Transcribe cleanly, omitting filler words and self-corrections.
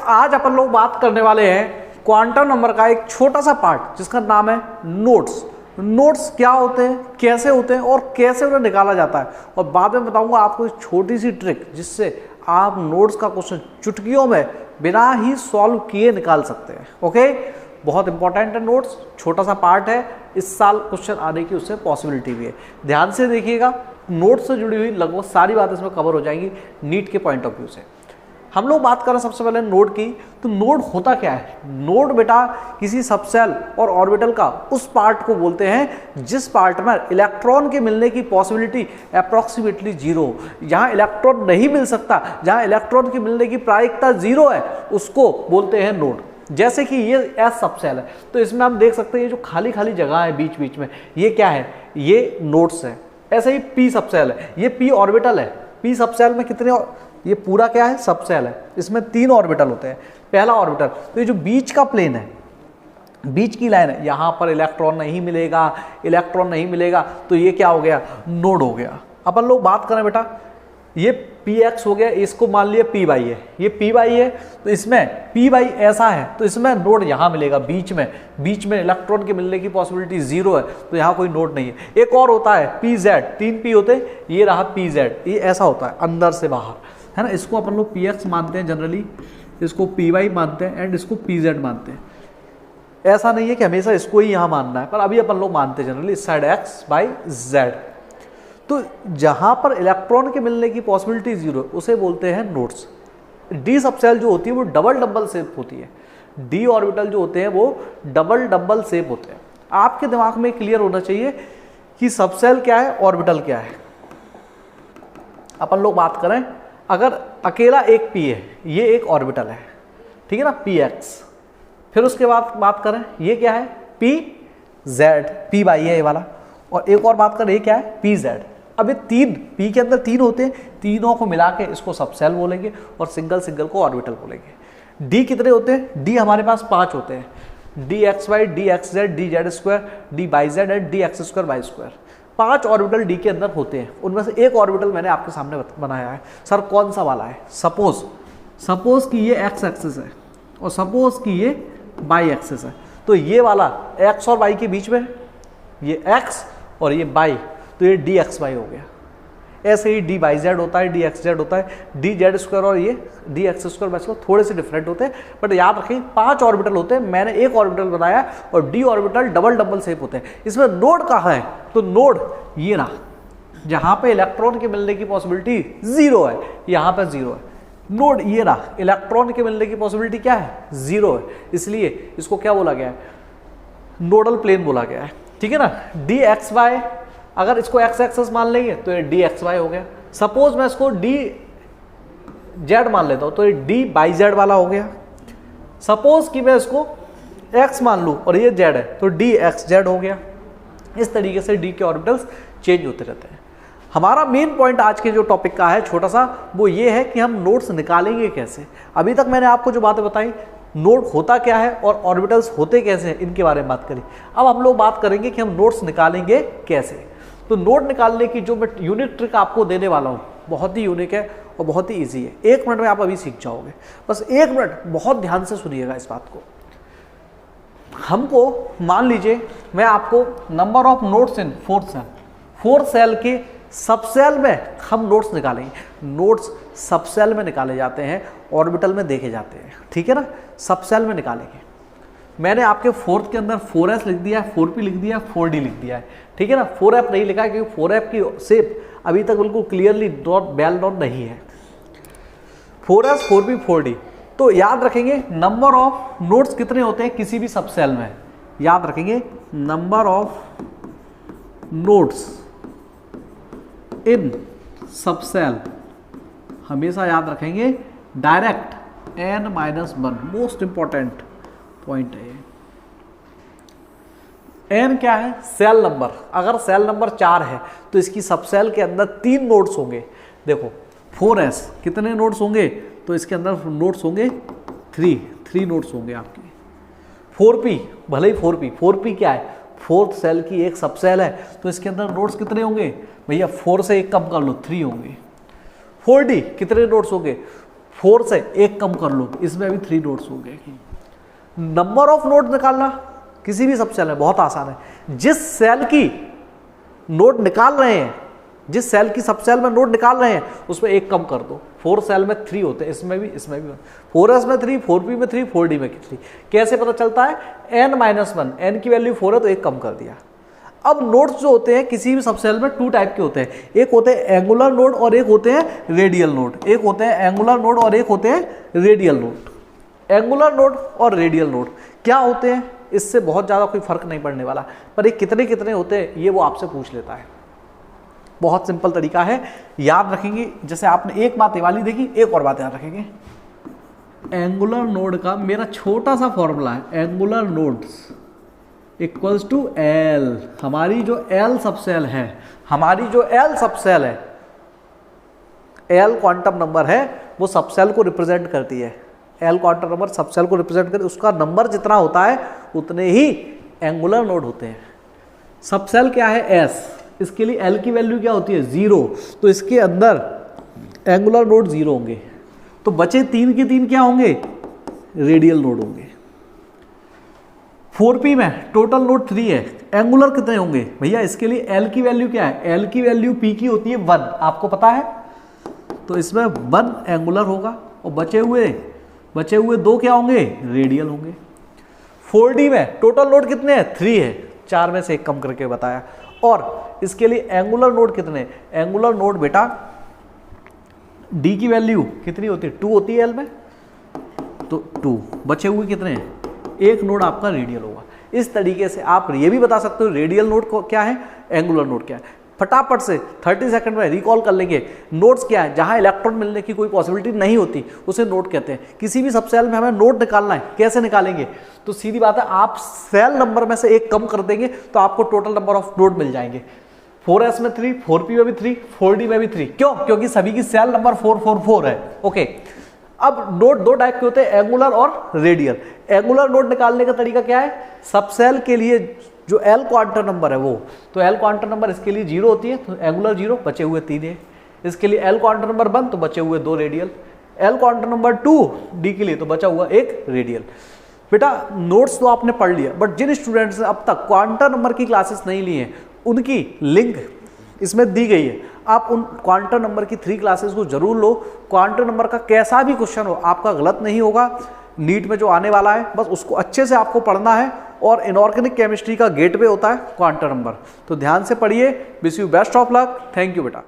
आज अपन लोग बात करने वाले हैं क्वांटम नंबर का एक छोटा सा पार्ट जिसका नाम है नोड्स। नोड्स क्या होते हैं, कैसे होते हैं और कैसे उन्हें निकाला जाता है, और बाद में बताऊंगा आपको एक छोटी सी ट्रिक जिससे आप नोड्स का क्वेश्चन चुटकियों में बिना ही सॉल्व किए निकाल सकते हैं। ओके, बहुत इंपॉर्टेंट है नोट्स, छोटा सा पार्ट है, इस साल क्वेश्चन आने की उससे पॉसिबिलिटी भी है। ध्यान से देखिएगा, नोट्स से जुड़ी हुई लगभग सारी बातें इसमें कवर हो जाएंगी नीट के पॉइंट ऑफ व्यू से। हम लोग बात करें सबसे पहले नोड की, तो नोड होता क्या है? नोड बेटा किसी सबसेल और ऑर्बिटल का उस पार्ट को बोलते हैं जिस पार्ट में इलेक्ट्रॉन के मिलने की पॉसिबिलिटी अप्रॉक्सीमेटली जीरो, जहां इलेक्ट्रॉन नहीं मिल सकता, जहां इलेक्ट्रॉन के मिलने की प्रायिकता जीरो है, उसको बोलते हैं नोड। जैसे कि ये एस सबसेल है, तो इसमें हम देख सकते हैं ये जो खाली खाली जगह है बीच बीच में, ये क्या है? ये नोड्स है। ऐसे ही पी सबसेल है, ये पी ऑर्बिटल है। पी सबसेल में कितने, ये पूरा क्या है? सबसेल है, इसमें 3 ऑर्बिटल होते हैं। पहला ऑर्बिटल, तो ये जो बीच का प्लेन है, बीच की लाइन है, यहाँ पर इलेक्ट्रॉन नहीं मिलेगा, इलेक्ट्रॉन नहीं मिलेगा, तो ये क्या हो गया? नोड हो गया। अपन लोग बात करें बेटा, ये पी एक्स हो गया, इसको मान लिया पी वाई है, ये पी वाई है, तो इसमें पी वाई ऐसा है, तो इसमें नोड यहाँ मिलेगा बीच में इलेक्ट्रॉन के मिलने की पॉसिबिलिटी जीरो है, तो यहाँ कोई नोड नहीं है। एक और होता है पी जेड, 3 पी होते हैं, ये रहा पी जेड, ये ऐसा होता है अंदर से बाहर, है ना। इसको अपन लोग पी एक्स मानते हैं जनरली, इसको पी वाई मानते हैं एंड इसको पी जेड मानते हैं। ऐसा नहीं है कि हमेशा इसको ही यहाँ मानना है, पर अभी अपन लोग मानते हैं जनरली इस साइड एक्स बाई जेड। तो जहां पर इलेक्ट्रॉन के मिलने की पॉसिबिलिटी जीरो, उसे बोलते हैं नोड्स। डी सबसेल जो होती है वो डबल शेप होती है, डी ऑर्बिटल जो होते हैं वो डबल शेप होते हैं। आपके दिमाग में क्लियर होना चाहिए कि सबसेल क्या है, ऑर्बिटल क्या है। अपन लोग बात करें, अगर अकेला एक पी है, ये एक ऑर्बिटल है, ठीक है ना, पी एक्स। फिर उसके बाद बात करें, ये क्या है? पी जेड, पी वाई है ये वाला, और एक और बात करें, ये क्या है? P Z. अब ये 3 पी के अंदर 3 होते हैं, तीनों को मिला के इसको सबसेल बोलेंगे और सिंगल को ऑर्बिटल बोलेंगे। डी कितने होते हैं? डी हमारे पास 5 होते हैं, D X Y, D X Z, D Z square, D Y Z and D X square Y square. 5 orbital D के अंदर होते हैं, उनमें से एक ऑर्बिटल मैंने आपके सामने बनाया है। सर कौन सा वाला है? सपोज कि ये एक्स एक्सिस है और सपोज कि ये बाई एक्सिस है, तो ये वाला एक्स और वाई के बीच में ये एक्स और ये बाई, तो ये डी एक्स वाई हो गया। ऐसे ही डी बाई जेड होता है, डी एक्स जेड होता है, डी जेड स्क्वायर और ये D X square Y square थोड़े से डिफरेंट होते हैं, बट याद रखें 5 ऑर्बिटल होते हैं। मैंने एक ऑर्बिटल बनाया और डी ऑर्बिटल डबल शेप होते हैं। इसमें नोड कहाँ है? तो नोड ये रहा, जहाँ पे इलेक्ट्रॉन के मिलने की पॉसिबिलिटी जीरो है, यहाँ पे जीरो है। नोड ये रहा, इलेक्ट्रॉन के मिलने की पॉसिबिलिटी क्या है? जीरो है, इसलिए इसको क्या बोला गया है? नोडल प्लेन बोला गया है, ठीक है ना। डी एक्स वाई, अगर इसको एक्स एक्सेस मान लेंगे तो ये डी एक्स वाई हो गया। सपोज मैं इसको डी जेड मान लेता हूं, तो ये डी बाई जेड वाला हो गया। सपोज कि मैं इसको एक्स मान लूं और ये जेड है, तो डी एक्स जेड हो गया। इस तरीके से डी के ऑर्बिटल्स चेंज होते रहते हैं। हमारा मेन पॉइंट आज के जो टॉपिक का है छोटा सा, वो ये है कि हम नोड्स निकालेंगे कैसे। अभी तक मैंने आपको जो बातें बताई, नोड होता क्या है और ऑर्बिटल्स होते कैसे हैं, इनके बारे में बात करी। अब हम लोग बात करेंगे कि हम नोड्स निकालेंगे कैसे। तो नोड निकालने की जो मैं यूनिक ट्रिक आपको देने वाला हूँ, बहुत ही यूनिक है और बहुत ही ईजी है। 1 मिनट में आप अभी सीख जाओगे, बस 1 मिनट बहुत ध्यान से सुनिएगा इस बात को। हमको मान लीजिए मैं आपको number of nodes in 4 shell के सबसेल में हम नोड्स निकालेंगे। नोड्स सबसेल में निकाले जाते हैं, ऑर्बिटल में देखे जाते हैं, ठीक है ना। सबसेल में निकालेंगे। मैंने आपके 4th के अंदर 4s लिख दिया है, 4p लिख दिया है, 4d लिख दिया है, ठीक है ना। 4f नहीं लिखा है क्योंकि 4f की शेप अभी तक बिल्कुल क्लियरली वेल नोन नहीं है। 4s, 4p, 4d। तो याद रखेंगे नंबर ऑफ नोड्स कितने होते हैं किसी भी सबसेल में। याद रखेंगे number of nodes in subshell, हमेशा याद रखेंगे direct n-1। Most important point है। n क्या है? Shell number. अगर सेल नंबर 4 है तो इसकी सबसेल के अंदर 3 नोड्स होंगे। देखो 4s कितने नोड्स होंगे? तो इसके अंदर नोड्स होंगे 3 नोड्स होंगे आपके। 4p, भले ही 4p क्या है? 4th सेल की एक सबसेल है, तो इसके अंदर नोड्स कितने होंगे भैया? 4 से 1 कम कर लो, 3 होंगे। 4d कितने नोड्स होंगे? 4 से 1 कम कर लो, इसमें भी 3 नोड्स हो गए। नंबर ऑफ नोड निकालना किसी भी सब सेल में बहुत आसान है। जिस सेल की नोड निकाल रहे हैं, जिस सेल की सब सेल में नोड निकाल रहे हैं, उसमें 1 कम कर दो। 4 सेल में 3 होते हैं, इसमें भी 4s में 3, 4p में 3, 4d में 3। कैसे पता चलता है? n-1, n की वैल्यू 4 है तो 1 कम कर दिया। अब नोड्स जो होते हैं किसी भी सब सेल में 2 टाइप के होते हैं, एक होते हैं एंगुलर नोड और एक होते हैं रेडियल नोड। एक होते हैं एंगुलर नोड और एक होते हैं रेडियल नोड। एंगुलर नोड और रेडियल नोड क्या होते हैं, इससे बहुत ज़्यादा कोई फर्क नहीं पड़ने वाला, पर ये कितने कितने होते हैं ये वो आपसे पूछ लेता है। बहुत सिंपल तरीका है, याद रखेंगे। जैसे आपने एक बात ये वाली देखी, एक और बात याद रखेंगे। एंगुलर नोड का मेरा छोटा सा फॉर्मूला है, angular nodes equals to L. हमारी जो एल सब सेल है, हमारी जो एल सब सेल है, एल क्वांटम नंबर है, वो सब सेल को रिप्रेजेंट करती है। एल क्वांटम नंबर सब सेल को रिप्रेजेंट करती है, उसका नंबर जितना होता है उतने ही एंगुलर नोड होते हैं। सब सेल क्या है? एस। इसके लिए एल की वैल्यू क्या होती है? 0। तो इसके अंदर एंगुलर नोड 0 होंगे, तो बचे 3 के 3 क्या होंगे? रेडियल नोड होंगे। 4p में टोटल नोड 3 है, एंगुलर कितने होंगे भैया? इसके लिए एल की वैल्यू क्या है? एल की वैल्यू p की होती है 1, आपको पता है। तो इसमें 1 एंगुलर होगा और बचे हुए 2 क्या होंगे? रेडियल होंगे। 4d में टोटल नोड कितने हैं? 3 है, 4 में से 1 कम करके बताया। और इसके लिए एंगुलर नोड कितने? एंगुलर नोड बेटा d की वैल्यू कितनी होती है? 2 होती है एल में, तो 2। बचे हुए कितने हैं? 1 नोड आपका रेडियल होगा। इस तरीके से आप ये भी बता सकते हो रेडियल नोड क्या है, एंगुलर नोड क्या है। फटाफट से 30 सेकंड में रिकॉल कर लेंगे। नोड्स क्या है? जहां इलेक्ट्रॉन मिलने की कोई पॉसिबिलिटी नहीं होती उसे नोड कहते हैं। किसी भी सब सेल में हमें नोड निकालना है, कैसे निकालेंगे? तो सीधी बात है, आप सेल नंबर में से 1 कम कर देंगे तो आपको टोटल नंबर ऑफ नोड मिल जाएंगे। 4s में 3, 4p में भी 3, 4d में भी 3। क्यों? क्योंकि सभी की सेल नंबर 444 है। ओके, अब नोड 2 टाइप के होते हैं, एंगुलर और रेडियल। एंगुलर नोड निकालने का तरीका क्या है? सब सेल के लिए जो एल क्वांटम नंबर है वो, तो एल क्वांटम नंबर इसके लिए 0 होती है, तो एंगुलर 0, बचे हुए 3 है। इसके लिए एल क्वांटम नंबर 1, तो बचे हुए 2 radial. L quantum number 2 D के लिए, तो बचा हुआ 1 रेडियल। बेटा नोट्स तो आपने पढ़ लिया, बट जिन स्टूडेंट्स ने अब तक क्वांटम नंबर की क्लासेस नहीं ली हैं उनकी लिंक इसमें दी गई है। आप उन क्वांटम नंबर की 3 क्लासेस को जरूर लो। क्वांटम नंबर का कैसा भी क्वेश्चन हो आपका गलत नहीं होगा। नीट में जो आने वाला है बस उसको अच्छे से आपको पढ़ना है। और इनऑर्गेनिक केमिस्ट्री का गेटवे होता है क्वांटम नंबर, तो ध्यान से पढ़िए। Wish you best of luck. Thank you बेटा।